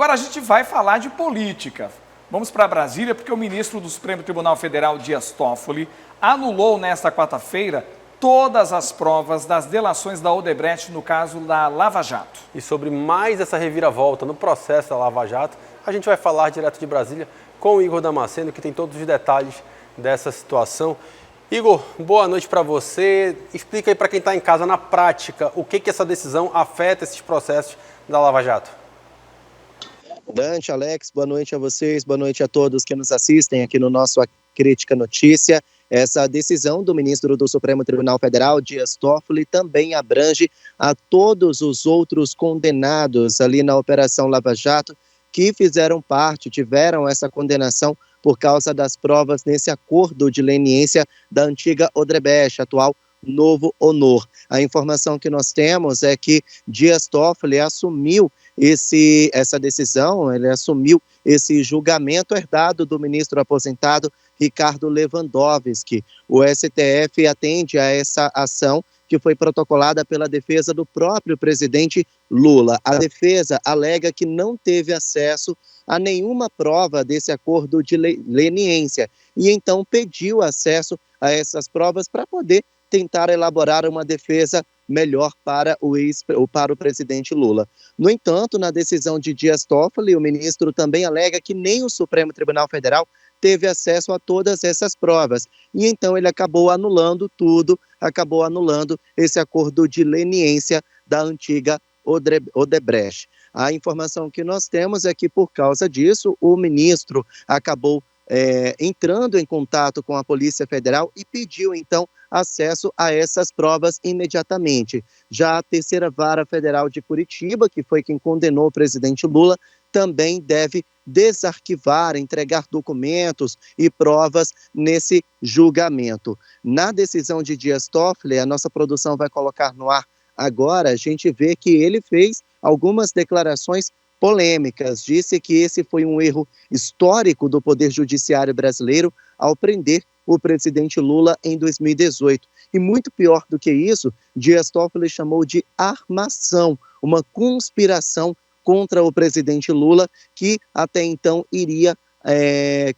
Agora a gente vai falar de política. Vamos para Brasília porque o ministro do Supremo Tribunal Federal, Dias Toffoli, anulou nesta quarta-feira todas as provas das delações da Odebrecht no caso da Lava Jato. E sobre mais essa reviravolta no processo da Lava Jato, a gente vai falar direto de Brasília com o Igor Damasceno, que tem todos os detalhes dessa situação. Igor, boa noite para você. Explica aí para quem está em casa, na prática, o que essa decisão afeta esses processos da Lava Jato. Dante, Alex, boa noite a vocês, boa noite a todos que nos assistem aqui no nosso Crítica Notícia. Essa decisão do ministro do Supremo Tribunal Federal, Dias Toffoli, também abrange a todos os outros condenados ali na Operação Lava Jato que fizeram parte, tiveram essa condenação por causa das provas nesse acordo de leniência da antiga Odebrecht, atual Novo Honor. A informação que nós temos é que Dias Toffoli assumiu essa decisão, ele assumiu esse julgamento herdado do ministro aposentado Ricardo Lewandowski. O STF atende a essa ação que foi protocolada pela defesa do próprio presidente Lula. A defesa alega que não teve acesso a nenhuma prova desse acordo de leniência e então pediu acesso a essas provas para poder tentar elaborar uma defesa melhor para o presidente Lula. No entanto, na decisão de Dias Toffoli, o ministro também alega que nem o Supremo Tribunal Federal teve acesso a todas essas provas. E então ele acabou anulando tudo, acabou anulando esse acordo de leniência da antiga Odebrecht. A informação que nós temos é que, por causa disso, o ministro acabou entrando em contato com a Polícia Federal e pediu, então, acesso a essas provas imediatamente. Já a Terceira Vara Federal de Curitiba, que foi quem condenou o presidente Lula, também deve desarquivar, entregar documentos e provas nesse julgamento. Na decisão de Dias Toffoli, a nossa produção vai colocar no ar agora, a gente vê que ele fez algumas declarações polêmicas. Disse que esse foi um erro histórico do Poder Judiciário brasileiro ao prender o presidente Lula em 2018. E muito pior do que isso, Dias Toffoli chamou de armação, uma conspiração contra o presidente Lula, que até então iria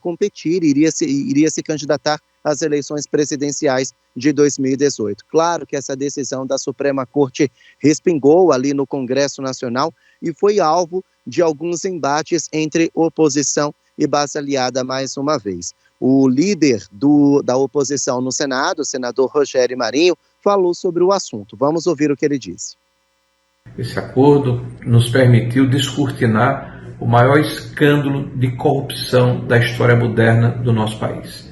competir, iria se candidatar às eleições presidenciais de 2018. Claro que essa decisão da Suprema Corte respingou ali no Congresso Nacional e foi alvo de alguns embates entre oposição e base aliada mais uma vez. O líder da oposição no Senado, o senador Rogério Marinho, falou sobre o assunto. Vamos ouvir o que ele disse. Esse acordo nos permitiu descortinar o maior escândalo de corrupção da história moderna do nosso país.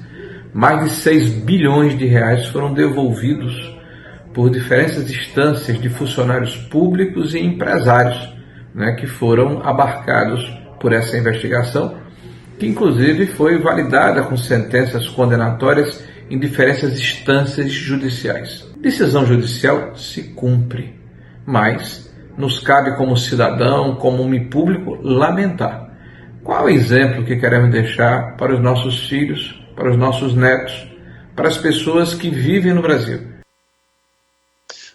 Mais de 6 bilhões de reais foram devolvidos por diferentes instâncias de funcionários públicos e empresários, que foram abarcados por essa investigação, que inclusive foi validada com sentenças condenatórias em diferentes instâncias judiciais. Decisão judicial se cumpre, mas nos cabe como cidadão, como homem público, lamentar. Qual é o exemplo que queremos deixar para os nossos filhos, para os nossos netos, para as pessoas que vivem no Brasil?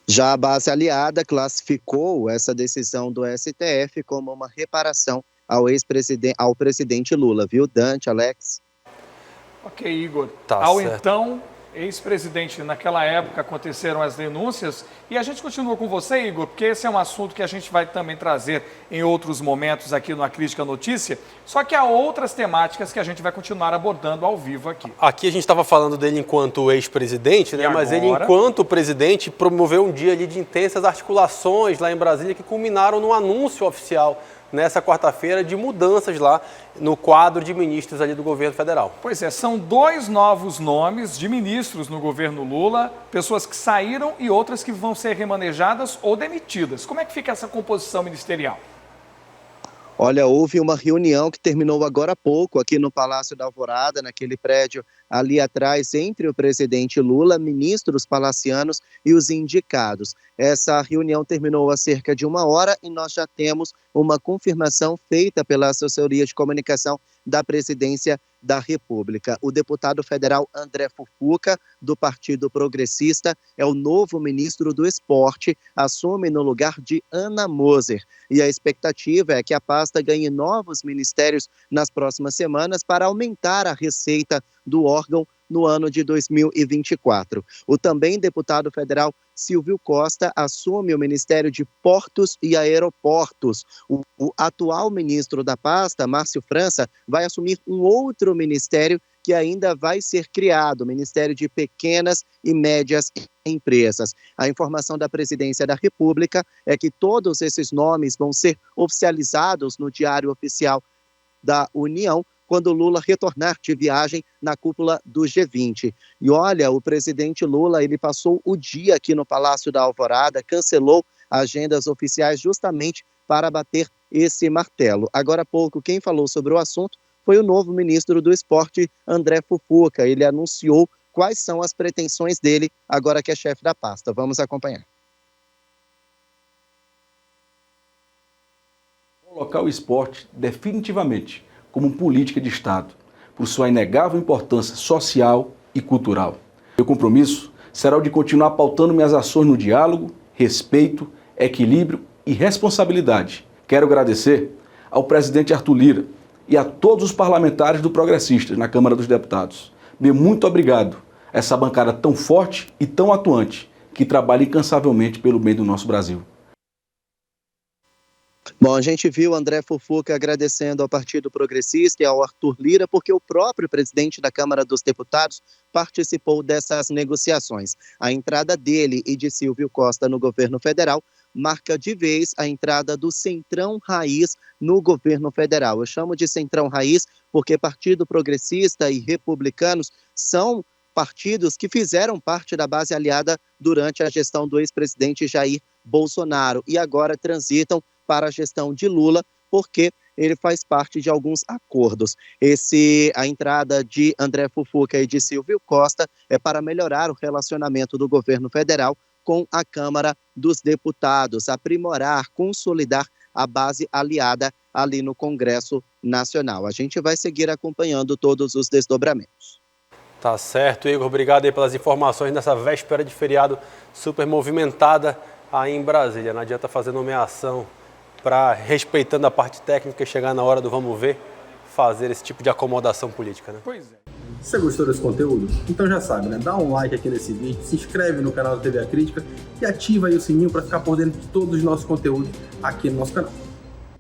Já a base aliada classificou essa decisão do STF como uma reparação ao presidente Lula, viu, Dante, Alex? Ok, Igor. Tá ao certo. Então, ex-presidente, naquela época aconteceram as denúncias e a gente continua com você, Igor, porque esse é um assunto que a gente vai também trazer em outros momentos aqui no A Crítica Notícia, só que há outras temáticas que a gente vai continuar abordando ao vivo aqui. Aqui a gente estava falando dele enquanto ex-presidente, né? Mas ele, enquanto presidente, promoveu um dia ali de intensas articulações lá em Brasília que culminaram no anúncio oficial nessa quarta-feira de mudanças lá no quadro de ministros ali do governo federal. Pois é, são 2 novos nomes de ministros no governo Lula, pessoas que saíram e outras que vão ser remanejadas ou demitidas. Como é que fica essa composição ministerial? Olha, houve uma reunião que terminou agora há pouco aqui no Palácio da Alvorada, naquele prédio ali atrás, entre o presidente Lula, ministros palacianos e os indicados. Essa reunião terminou há cerca de 1 hora e nós já temos uma confirmação feita pela assessoria de comunicação da presidência da República. O deputado federal André Fufuca, do Partido Progressista, é o novo ministro do Esporte, assume no lugar de Ana Moser. E a expectativa é que a pasta ganhe novos ministérios nas próximas semanas para aumentar a receita do órgão no ano de 2024. O também deputado federal Silvio Costa assume o Ministério de Portos e Aeroportos. O atual ministro da pasta, Márcio França, vai assumir um outro ministério que ainda vai ser criado, o Ministério de Pequenas e Médias Empresas. A informação da Presidência da República é que todos esses nomes vão ser oficializados no Diário Oficial da União, quando Lula retornar de viagem na cúpula do G20. E olha, o presidente Lula, ele passou o dia aqui no Palácio da Alvorada, cancelou agendas oficiais justamente para bater esse martelo. Agora há pouco, quem falou sobre o assunto foi o novo ministro do Esporte, André Fufuca. Ele anunciou quais são as pretensões dele, agora que é chefe da pasta. Vamos acompanhar. Colocar o esporte definitivamente como política de Estado, por sua inegável importância social e cultural. Meu compromisso será o de continuar pautando minhas ações no diálogo, respeito, equilíbrio e responsabilidade. Quero agradecer ao presidente Arthur Lira e a todos os parlamentares do Progressistas na Câmara dos Deputados. Meu muito obrigado a essa bancada tão forte e tão atuante que trabalha incansavelmente pelo bem do nosso Brasil. Bom, a gente viu André Fufuca agradecendo ao Partido Progressista e ao Arthur Lira, porque o próprio presidente da Câmara dos Deputados participou dessas negociações. A entrada dele e de Silvio Costa no governo federal marca de vez a entrada do Centrão Raiz no governo federal. Eu chamo de Centrão Raiz porque Partido Progressista e Republicanos são partidos que fizeram parte da base aliada durante a gestão do ex-presidente Jair Bolsonaro e agora transitam para a gestão de Lula, porque ele faz parte de alguns acordos. A entrada de André Fufuca e de Silvio Costa é para melhorar o relacionamento do governo federal com a Câmara dos Deputados, aprimorar, consolidar a base aliada ali no Congresso Nacional. A gente vai seguir acompanhando todos os desdobramentos. Tá certo, Igor. Obrigado aí pelas informações nessa véspera de feriado super movimentada aí em Brasília. Não adianta fazer nomeação para, respeitando a parte técnica, chegar na hora do vamos ver, fazer esse tipo de acomodação política, né? Pois é. Você gostou desse conteúdo? Então já sabe, né? Dá um like aqui nesse vídeo, se inscreve no canal da TV A Crítica e ativa aí o sininho para ficar por dentro de todos os nossos conteúdos aqui no nosso canal.